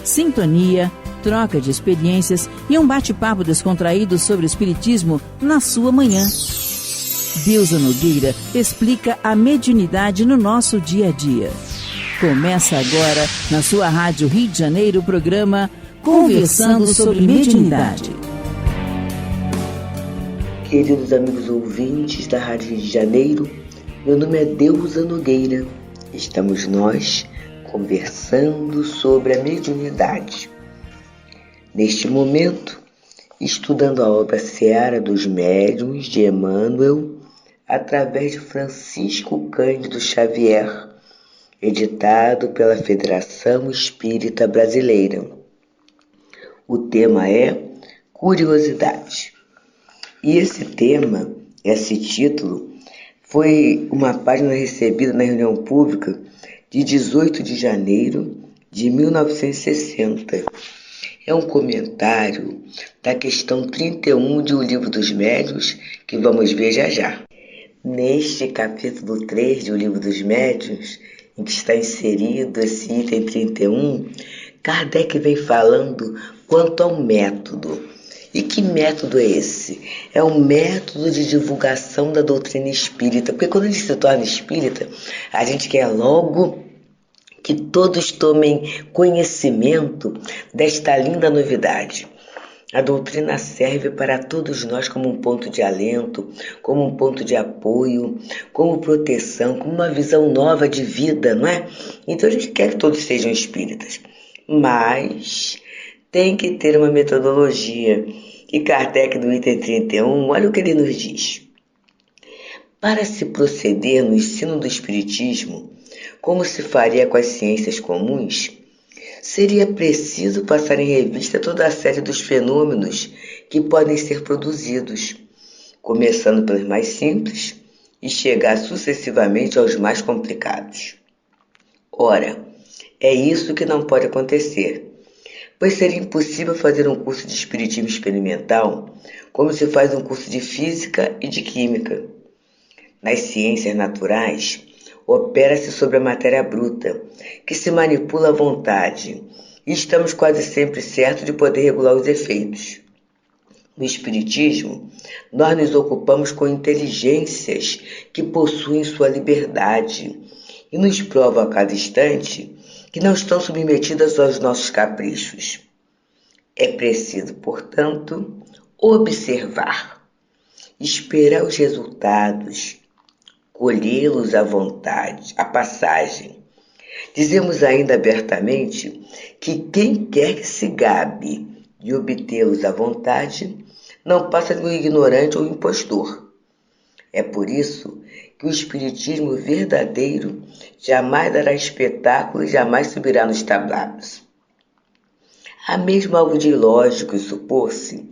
sintonia, troca de experiências e um bate-papo descontraído sobre o espiritismo na sua manhã. Deusa Nogueira explica a mediunidade no nosso dia a dia. Começa agora, na sua Rádio Rio de Janeiro, o programa Conversando sobre Mediunidade. Queridos amigos ouvintes da Rádio Rio de Janeiro, meu nome é Deusa Nogueira. Estamos nós conversando sobre a mediunidade. Neste momento, estudando a obra Seara dos Médiuns de Emmanuel, através de Francisco Cândido Xavier, editado pela Federação Espírita Brasileira. O tema é curiosidade. E esse tema, esse título, foi uma página recebida na reunião pública de 18 de janeiro de 1960. É um comentário da questão 31 de O Livro dos Médiuns, que vamos ver já já. Neste capítulo 3 de O Livro dos Médiuns, em que está inserido esse item 31, Kardec vem falando quanto ao método. E que método é esse? É um método de divulgação da doutrina espírita, porque quando a gente se torna espírita, a gente quer logo que todos tomem conhecimento desta linda novidade. A doutrina serve para todos nós como um ponto de alento, como um ponto de apoio, como proteção, como uma visão nova de vida, não é? Então a gente quer que todos sejam espíritas, mas tem que ter uma metodologia. E Kardec, no item 31, olha o que ele nos diz. Para se proceder no ensino do espiritismo, como se faria com as ciências comuns, seria preciso passar em revista toda a série dos fenômenos que podem ser produzidos, começando pelos mais simples e chegar sucessivamente aos mais complicados. Ora, é isso que não pode acontecer, pois seria impossível fazer um curso de espiritismo experimental como se faz um curso de física e de química. Nas ciências naturais, opera-se sobre a matéria bruta, que se manipula à vontade, e estamos quase sempre certos de poder regular os efeitos. No espiritismo, nós nos ocupamos com inteligências que possuem sua liberdade e nos provam a cada instante que não estão submetidas aos nossos caprichos. É preciso, portanto, observar, esperar os resultados, colhê-los à vontade, à passagem. Dizemos ainda abertamente que quem quer que se gabe de obtê-los à vontade não passa de um ignorante ou impostor. É por isso que o espiritismo verdadeiro jamais dará espetáculo e jamais subirá nos tablados. Há mesmo algo de ilógico em supor-se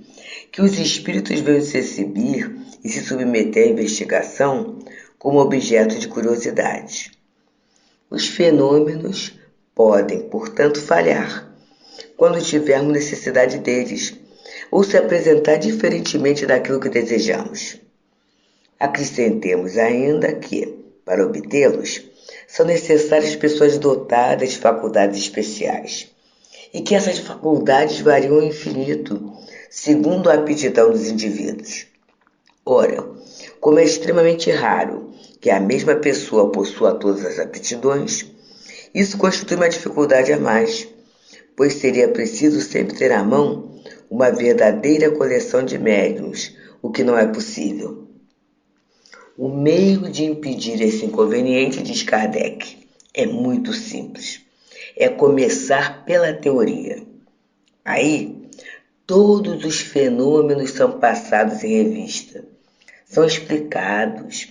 que os espíritos venham se exibir e se submeter à investigação como objeto de curiosidade. Os fenômenos podem, portanto, falhar quando tivermos necessidade deles, ou se apresentar diferentemente daquilo que desejamos. Acrescentemos ainda que, para obtê-los, são necessárias pessoas dotadas de faculdades especiais, e que essas faculdades variam ao infinito, segundo a aptidão dos indivíduos. Ora, como é extremamente raro que a mesma pessoa possua todas as aptidões, isso constitui uma dificuldade a mais, pois seria preciso sempre ter à mão uma verdadeira coleção de médiuns, o que não é possível. O meio de impedir esse inconveniente, diz Kardec, é muito simples. É começar pela teoria. Aí, todos os fenômenos são passados em revista, são explicados,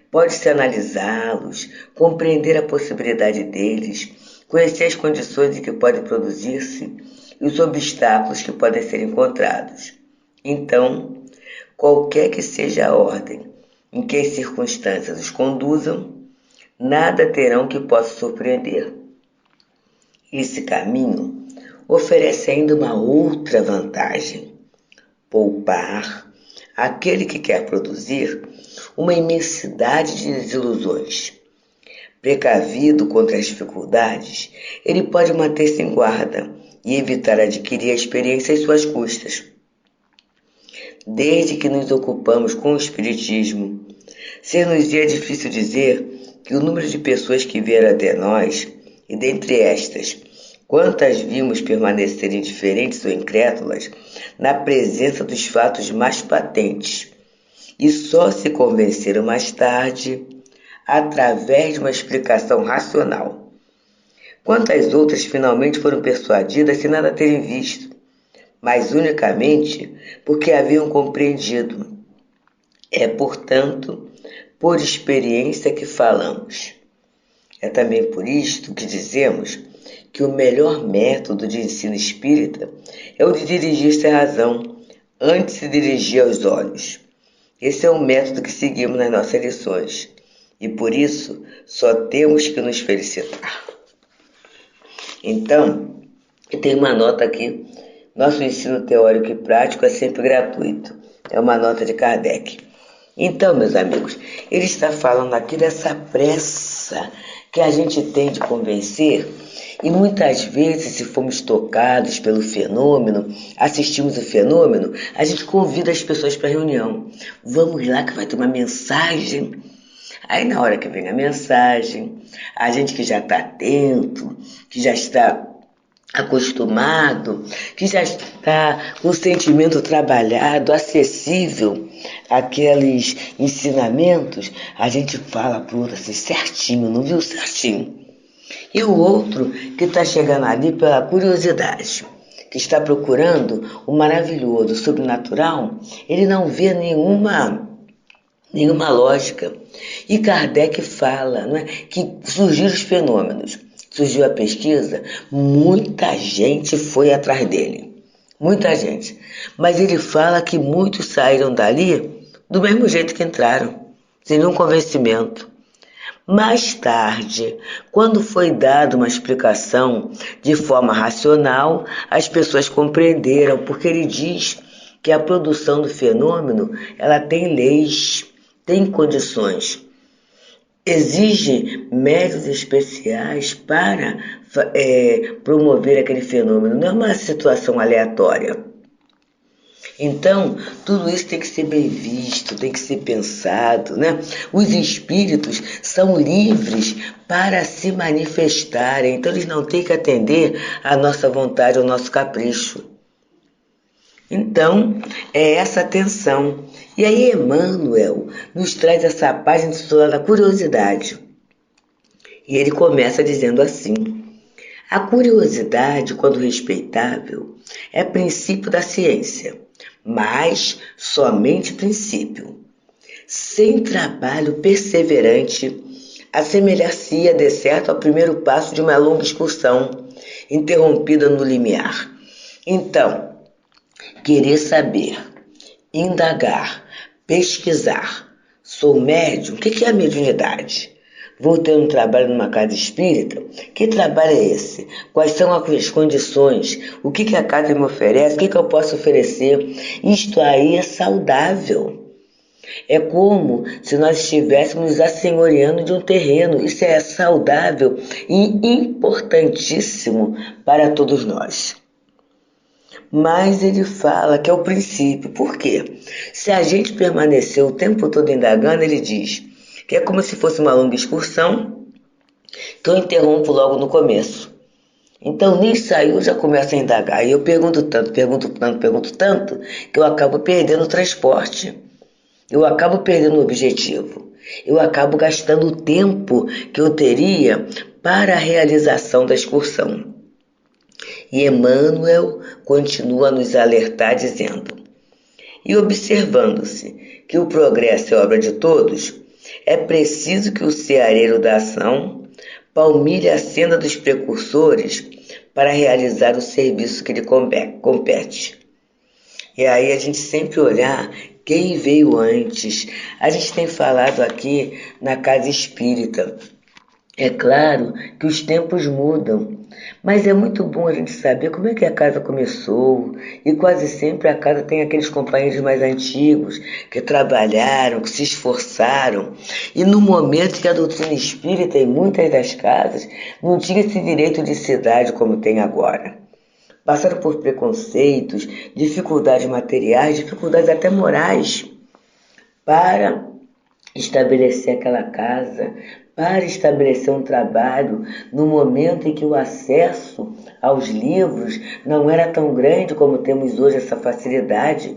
pode-se analisá-los, compreender a possibilidade deles, conhecer as condições em que podem produzir-se e os obstáculos que podem ser encontrados. Então, qualquer que seja a ordem em que as circunstâncias os conduzam, nada terão que possa surpreender. Esse caminho oferece ainda uma outra vantagem: poupar àquele que quer produzir uma imensidade de desilusões. Precavido contra as dificuldades, ele pode manter-se em guarda e evitar adquirir a experiência às suas custas. Desde que nos ocupamos com o Espiritismo, ser-nos-ia difícil dizer que o número de pessoas que vieram até nós, e dentre estas, quantas vimos permanecer indiferentes ou incrédulas na presença dos fatos mais patentes, e só se convenceram mais tarde através de uma explicação racional. Quantas outras finalmente foram persuadidas sem nada terem visto, mas unicamente porque haviam compreendido. É, portanto, por experiência que falamos. É também por isto que dizemos que o melhor método de ensino espírita é o de dirigir-se à razão, antes de se dirigir aos olhos. Esse é o método que seguimos nas nossas lições. E por isso, só temos que nos felicitar. Então, tem uma nota aqui. Nosso ensino teórico e prático é sempre gratuito. É uma nota de Kardec. Então, meus amigos, ele está falando aqui dessa pressa que a gente tem de convencer. E muitas vezes, se formos tocados pelo fenômeno, assistimos o fenômeno, a gente convida as pessoas para a reunião. Vamos lá que vai ter uma mensagem. Aí na hora que vem a mensagem, a gente que já está atento, que já está acostumado, que já está com o sentimento trabalhado, acessível àqueles ensinamentos, a gente fala para o outro assim, certinho, não viu? Certinho. E o outro que está chegando ali pela curiosidade, que está procurando o maravilhoso, o sobrenatural, ele não vê nenhuma lógica. E Kardec fala, não é, que surgiram os fenômenos, surgiu a pesquisa, muita gente foi atrás dele, muita gente. Mas ele fala que muitos saíram dali do mesmo jeito que entraram, sem nenhum convencimento. Mais tarde, quando foi dada uma explicação de forma racional, as pessoas compreenderam, porque ele diz que a produção do fenômeno ela tem leis, tem condições. Exige métodos especiais para promover aquele fenômeno. Não é uma situação aleatória. Então, tudo isso tem que ser bem visto, tem que ser pensado, né? Os espíritos são livres para se manifestarem. Então, eles não têm que atender à nossa vontade, ao nosso capricho. Então, é essa atenção. E aí Emmanuel nos traz essa página intitulada Curiosidade. E ele começa dizendo assim: a curiosidade, quando respeitável, é princípio da ciência, mas somente princípio. Sem trabalho perseverante, assemelhar-se-ia de certo ao primeiro passo de uma longa excursão, interrompida no limiar. Então, querer saber, indagar, pesquisar. Sou médium? O que é a mediunidade? Vou ter um trabalho numa casa espírita? Que trabalho é esse? Quais são as condições? O que a casa me oferece? O que eu posso oferecer? Isto aí é saudável. É como se nós estivéssemos nos assenhoreando de um terreno. Isso é saudável e importantíssimo para todos nós. Mas ele fala que é o princípio. Por quê? Se a gente permanecer o tempo todo indagando, ele diz que é como se fosse uma longa excursão que eu interrompo logo no começo. Então nem saiu, já começa a indagar. E eu pergunto tanto, que eu acabo perdendo o transporte. Eu acabo perdendo o objetivo. Eu acabo gastando o tempo que eu teria para a realização da excursão. E Emmanuel continua a nos alertar dizendo: e observando-se que o progresso é obra de todos, é preciso que o ceareiro da ação palmilhe a senda dos precursores para realizar o serviço que lhe compete. E aí a gente sempre olhar quem veio antes. A gente tem falado aqui na Casa Espírita. É claro que os tempos mudam. Mas é muito bom a gente saber como é que a casa começou, e quase sempre a casa tem aqueles companheiros mais antigos que trabalharam, que se esforçaram, e no momento que a doutrina espírita em muitas das casas não tinha esse direito de cidade como tem agora. Passaram por preconceitos, dificuldades materiais, dificuldades até morais, para estabelecer aquela casa, para estabelecer um trabalho no momento em que o acesso aos livros não era tão grande como temos hoje essa facilidade.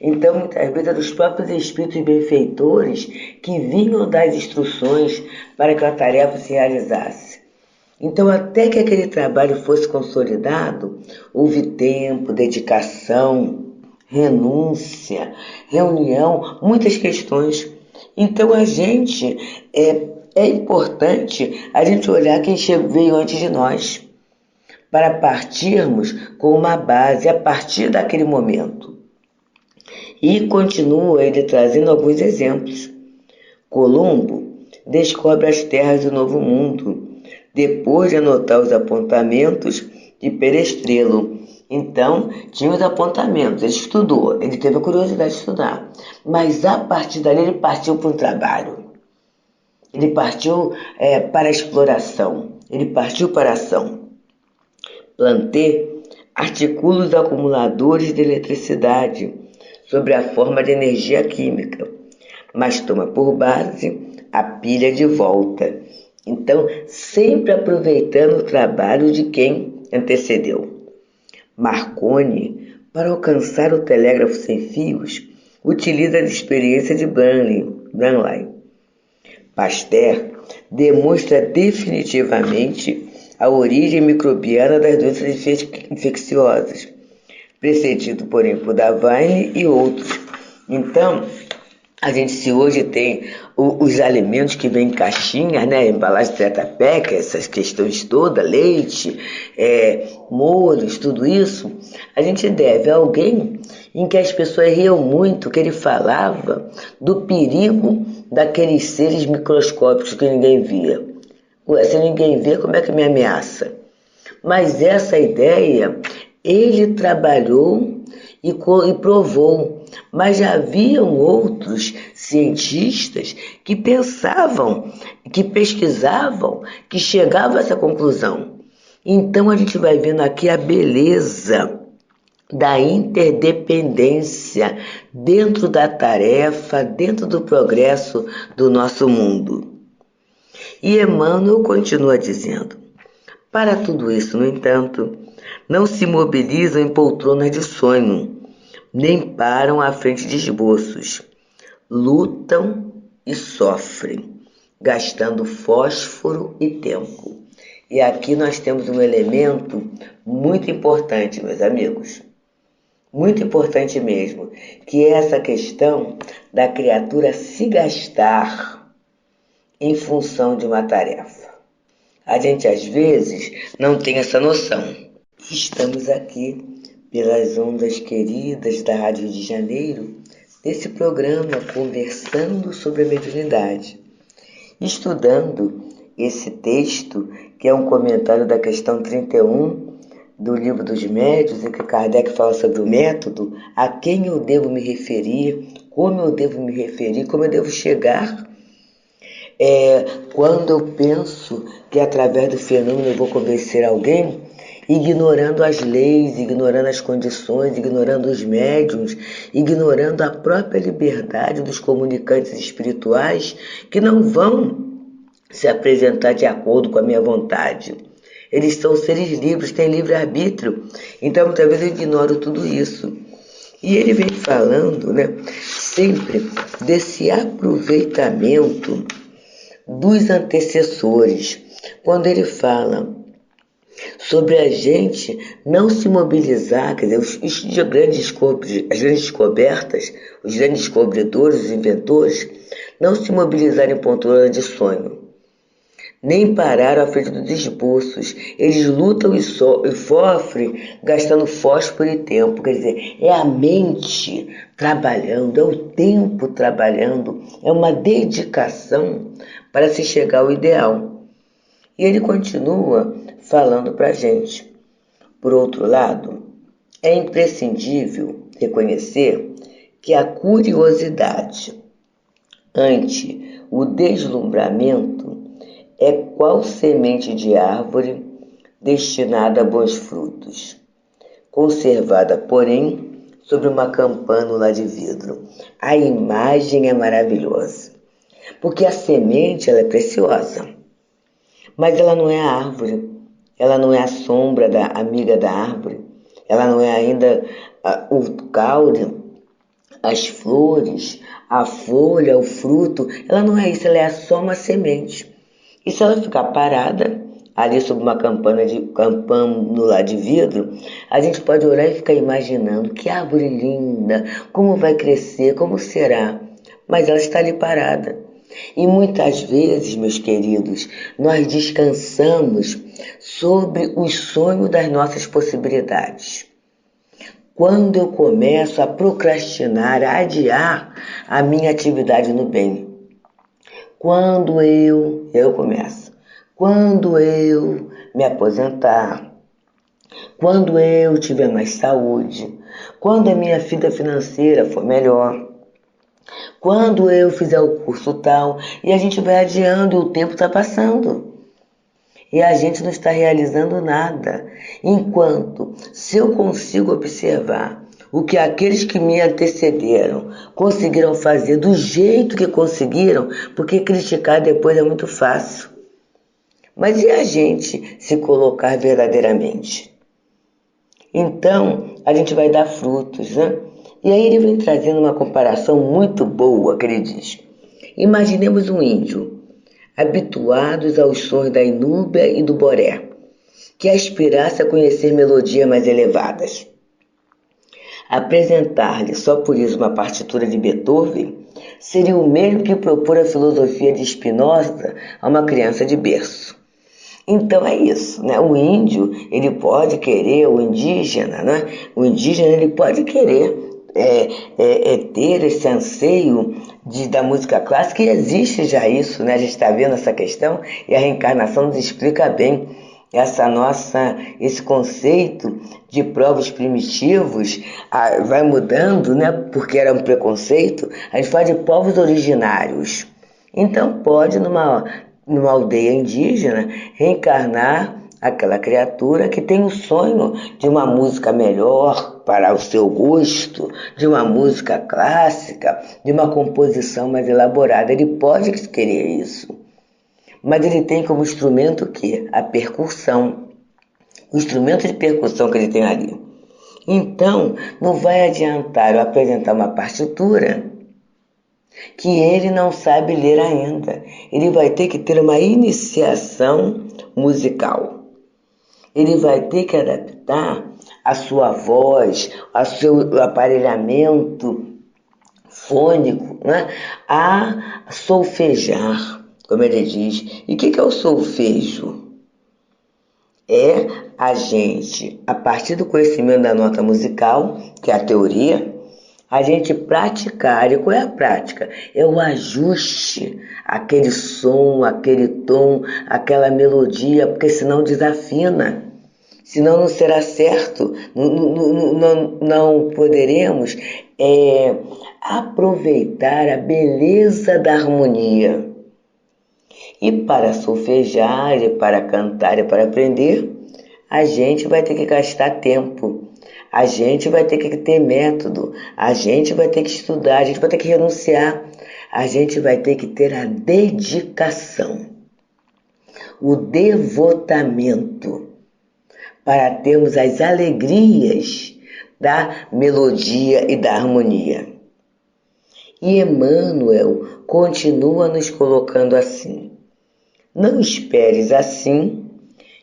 Então, muitas vezes, eram os próprios espíritos benfeitores que vinham dar as instruções para que a tarefa se realizasse. Então, até que aquele trabalho fosse consolidado, houve tempo, dedicação, renúncia, reunião, muitas questões. Então, a gente é importante a gente olhar quem veio antes de nós, para partirmos com uma base a partir daquele momento. E continua ele trazendo alguns exemplos. Colombo descobre as terras do Novo Mundo, depois de anotar os apontamentos de Perestrelo. Então, tinha os apontamentos, ele estudou, ele teve a curiosidade de estudar. Mas a partir dali ele partiu para um trabalho. Ele partiu para a exploração, ele partiu para a ação. Planté articula os acumuladores de eletricidade sobre a forma de energia química, mas toma por base a pilha de volta. Então, sempre aproveitando o trabalho de quem antecedeu. Marconi, para alcançar o telégrafo sem fios, utiliza a experiência de Branly. Pasteur demonstra definitivamente a origem microbiana das doenças infecciosas, precedido, porém, por Davine e outros. Então, a gente, se hoje tem os alimentos que vêm em caixinhas, né, embalagem Tetra-Pak, essas questões todas, leite, molhos, tudo isso, a gente deve a alguém em que as pessoas riam muito, que ele falava do perigo daqueles seres microscópicos que ninguém via. Ué, se ninguém vê, como é que me ameaça? Mas essa ideia ele trabalhou e provou, mas já haviam outros cientistas que pensavam, que pesquisavam, que chegavam a essa conclusão. Então a gente vai vendo aqui a beleza da interdependência dentro da tarefa, dentro do progresso do nosso mundo. E Emmanuel continua dizendo: para tudo isso, no entanto, não se mobilizam em poltronas de sonho, nem param à frente de esboços. Lutam e sofrem, gastando fósforo e tempo. E aqui nós temos um elemento muito importante, meus amigos. Muito importante mesmo, que é essa questão da criatura se gastar em função de uma tarefa. A gente, às vezes, não tem essa noção. Estamos aqui, pelas ondas queridas da Rádio Rio de Janeiro, desse programa Conversando sobre a Mediunidade, estudando esse texto, que é um comentário da questão 31 do Livro dos Médiuns, em que Kardec fala sobre o método, a quem eu devo me referir, como eu devo me referir, como eu devo chegar. Quando eu penso que através do fenômeno eu vou convencer alguém, ignorando as leis, ignorando as condições, ignorando os médiuns, ignorando a própria liberdade dos comunicantes espirituais que não vão se apresentar de acordo com a minha vontade. Eles são seres livres, têm livre-arbítrio. Então, muitas vezes eu ignoro tudo isso. E ele vem falando, né, sempre desse aproveitamento dos antecessores. Quando ele fala sobre a gente não se mobilizar, quer dizer, as grandes descobertas, os grandes descobridores, os inventores, não se mobilizarem em poltrona de sonho, nem pararam à frente dos esboços. Eles lutam e sofrem, gastando fósforo e tempo. Quer dizer, é a mente trabalhando, é o tempo trabalhando, é uma dedicação para se chegar ao ideal. E ele continua falando para a gente. Por outro lado, é imprescindível reconhecer que a curiosidade ante o deslumbramento é qual semente de árvore destinada a bons frutos, conservada, porém, sobre uma campânula de vidro. A imagem é maravilhosa, porque a semente ela é preciosa, mas ela não é a árvore, ela não é a sombra da amiga da árvore, ela não é ainda o caule, as flores, a folha, o fruto, ela não é isso, ela é só uma semente. E se ela ficar parada ali sob uma campânula de vidro, a gente pode olhar e ficar imaginando que árvore linda, como vai crescer, como será, mas ela está ali parada. E muitas vezes, meus queridos, nós descansamos sobre os sonhos das nossas possibilidades. Quando eu começo a procrastinar, a adiar a minha atividade no bem, quando eu me aposentar, quando eu tiver mais saúde, quando a minha vida financeira for melhor, quando eu fizer o curso tal, e a gente vai adiando e o tempo está passando. E a gente não está realizando nada. Enquanto, se eu consigo observar o que aqueles que me antecederam conseguiram fazer do jeito que conseguiram, porque criticar depois é muito fácil. Mas e a gente se colocar verdadeiramente? Então, a gente vai dar frutos, né? E aí ele vem trazendo uma comparação muito boa, que ele diz. Imaginemos um índio, habituados aos sons da inúbia e do boré, que aspirasse a conhecer melodias mais elevadas. Apresentar-lhe só por isso uma partitura de Beethoven seria o mesmo que propor a filosofia de Spinoza a uma criança de berço. Então é isso, né? O índio, ele pode querer, o indígena, né? O indígena, ele pode querer ter esse anseio da música clássica, e existe já isso, né? A gente está vendo essa questão e a reencarnação nos explica bem esse conceito de povos primitivos vai mudando, né? Porque era um preconceito. A gente fala de povos originários. Então pode, numa aldeia indígena, reencarnar aquela criatura que tem o sonho de uma música melhor para o seu gosto, de uma música clássica, de uma composição mais elaborada. Ele pode querer isso, mas ele tem como instrumento o quê? A percussão, o instrumento de percussão que ele tem ali. Então, não vai adiantar eu apresentar uma partitura que ele não sabe ler ainda. Ele vai ter que ter uma iniciação musical. Ele vai ter que adaptar a sua voz, o seu aparelhamento fônico, né, a solfejar, como ele diz. E o que é o solfejo? É a gente, a partir do conhecimento da nota musical, que é a teoria, a gente praticar. E qual é a prática? É o ajuste, aquele som, aquele tom, aquela melodia, porque senão desafina. Senão não será certo, não poderemos aproveitar a beleza da harmonia. E para solfejar, e para cantar, e para aprender, a gente vai ter que gastar tempo. A gente vai ter que ter método, a gente vai ter que estudar, a gente vai ter que renunciar, a gente vai ter que ter a dedicação, o devotamento, para termos as alegrias da melodia e da harmonia. E Emmanuel continua nos colocando assim: não esperes assim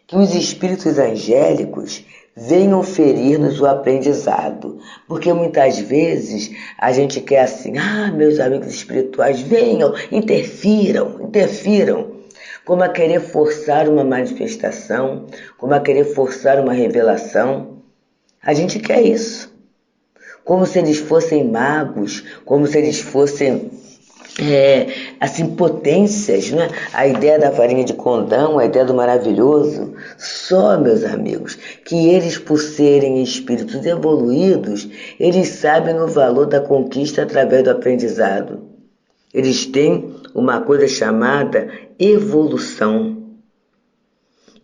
que os espíritos angélicos venham ferir-nos o aprendizado, porque muitas vezes a gente quer assim, meus amigos espirituais, venham, interfiram, como a querer forçar uma manifestação, como a querer forçar uma revelação. A gente quer isso, como se eles fossem magos, como se eles fossem assim, potências, né? A ideia da farinha de condão, a ideia do maravilhoso, só, meus amigos, que eles, por serem espíritos evoluídos, eles sabem o valor da conquista através do aprendizado. Eles têm uma coisa chamada evolução.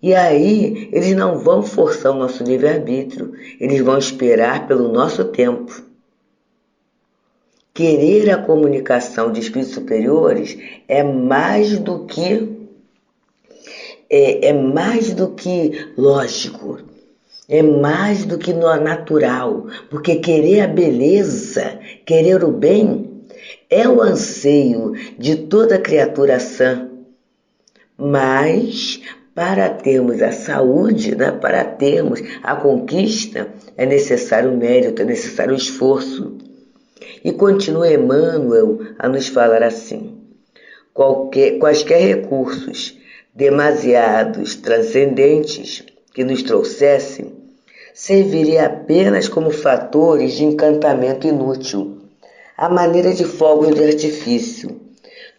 E aí, eles não vão forçar o nosso livre-arbítrio, eles vão esperar pelo nosso tempo. Querer a comunicação de espíritos superiores é mais do que lógico, é mais do que natural, porque querer a beleza, querer o bem, é o anseio de toda criatura sã. Mas para termos a saúde, né, para termos a conquista, é necessário o mérito, é necessário o esforço. E continua Emmanuel a nos falar assim: quaisquer recursos demasiados, transcendentes, que nos trouxessem, serviria apenas como fatores de encantamento inútil, à maneira de fogos de artifício,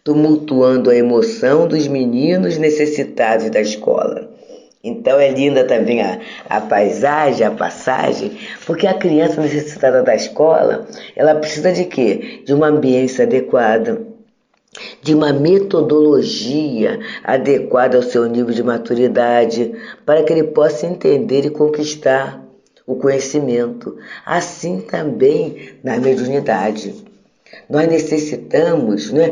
tumultuando a emoção dos meninos necessitados da escola. Então é linda também a paisagem, a passagem, porque a criança necessitada da escola, ela precisa de quê? De uma ambiência adequada, de uma metodologia adequada ao seu nível de maturidade, para que ele possa entender e conquistar o conhecimento. Assim também na mediunidade. Nós necessitamos, né,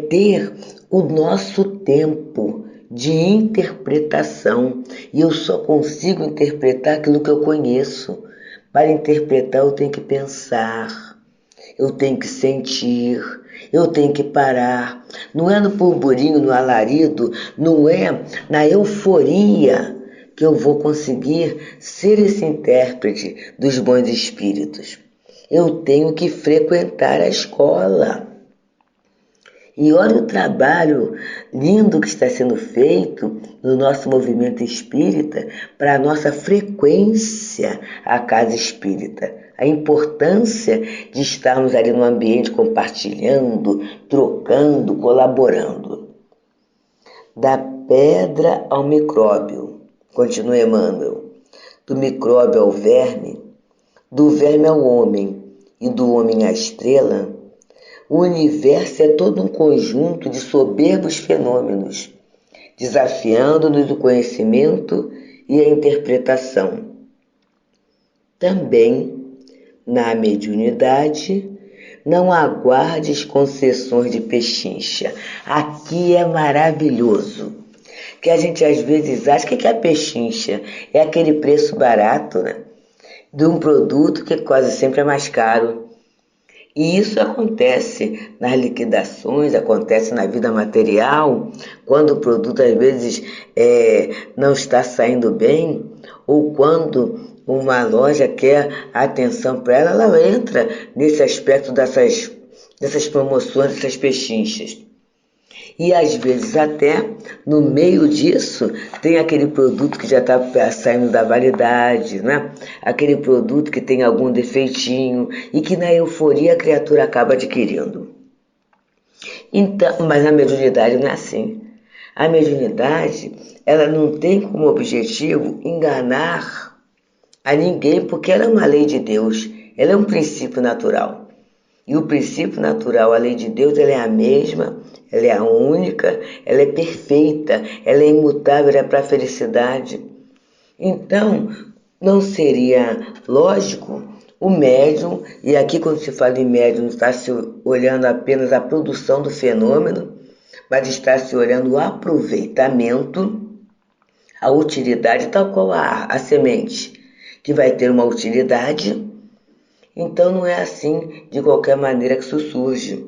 ter o nosso tempo de interpretação. E eu só consigo interpretar aquilo que eu conheço. Para interpretar, eu tenho que pensar, eu tenho que sentir, eu tenho que parar. Não é no burburinho, no alarido, não é na euforia que eu vou conseguir ser esse intérprete dos bons espíritos. Eu tenho que frequentar a escola. E olha o trabalho lindo que está sendo feito no nosso movimento espírita para a nossa frequência à casa espírita. A importância de estarmos ali no ambiente compartilhando, trocando, colaborando. Da pedra ao micróbio, continua Emmanuel, do micróbio ao verme, do verme ao homem e do homem à estrela, o universo é todo um conjunto de soberbos fenômenos, desafiando-nos o conhecimento e a interpretação. Também, na mediunidade, não aguardes concessões de pechincha. Aqui é maravilhoso. Que a gente às vezes acha que é pechincha? É aquele preço barato, né, de um produto que quase sempre é mais caro. E isso acontece nas liquidações, acontece na vida material, quando o produto às vezes não está saindo bem, ou quando uma loja quer atenção para ela, ela entra nesse aspecto dessas promoções, dessas pechinchas. E às vezes até no meio disso tem aquele produto que já está saindo da validade, né? Aquele produto que tem algum defeitinho e que na euforia a criatura acaba adquirindo. Então, mas a mediunidade não é assim. A mediunidade, ela não tem como objetivo enganar a ninguém, porque ela é uma lei de Deus, ela é um princípio natural. E o princípio natural, a lei de Deus, ela é a mesma, ela é a única, ela é perfeita, ela é imutável, ela é para a felicidade. Então, não seria lógico o médium, e aqui quando se fala em médium, não está se olhando apenas a produção do fenômeno, mas está se olhando o aproveitamento, a utilidade, tal qual a semente, que vai ter uma utilidade. Então não é assim de qualquer maneira que isso surge.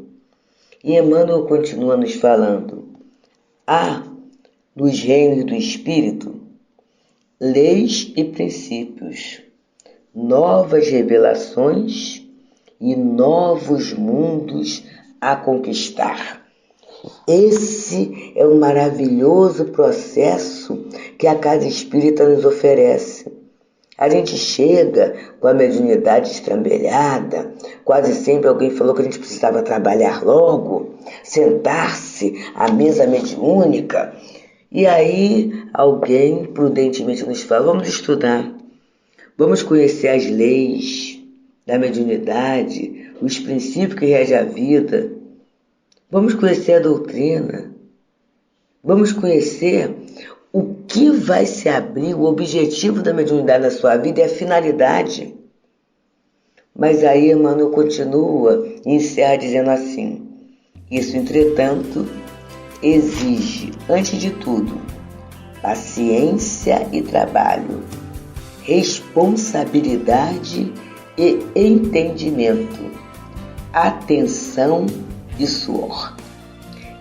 E Emmanuel continua nos falando: há nos reinos do Espírito leis e princípios, novas revelações e novos mundos a conquistar. Esse é o maravilhoso processo que a Casa Espírita nos oferece. A gente chega com a mediunidade estrambelhada, quase sempre alguém falou que a gente precisava trabalhar logo, sentar-se à mesa mediúnica, e aí alguém prudentemente nos fala, vamos estudar, vamos conhecer as leis da mediunidade, os princípios que regem a vida, vamos conhecer a doutrina, vamos conhecer o que vai se abrir, o objetivo da mediunidade na sua vida é a finalidade. Mas aí Emmanuel continua e encerra dizendo assim, isso, entretanto, exige, antes de tudo, paciência e trabalho, responsabilidade e entendimento, atenção e suor.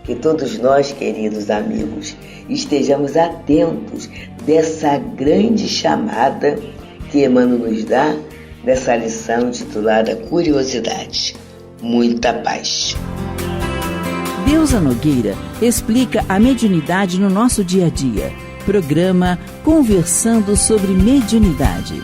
Que todos nós, queridos amigos, estejamos atentos dessa grande chamada que Emmanuel nos dá nessa lição intitulada Curiosidade. Muita paz. Deusa Nogueira explica a mediunidade no nosso dia a dia. Programa Conversando sobre Mediunidade.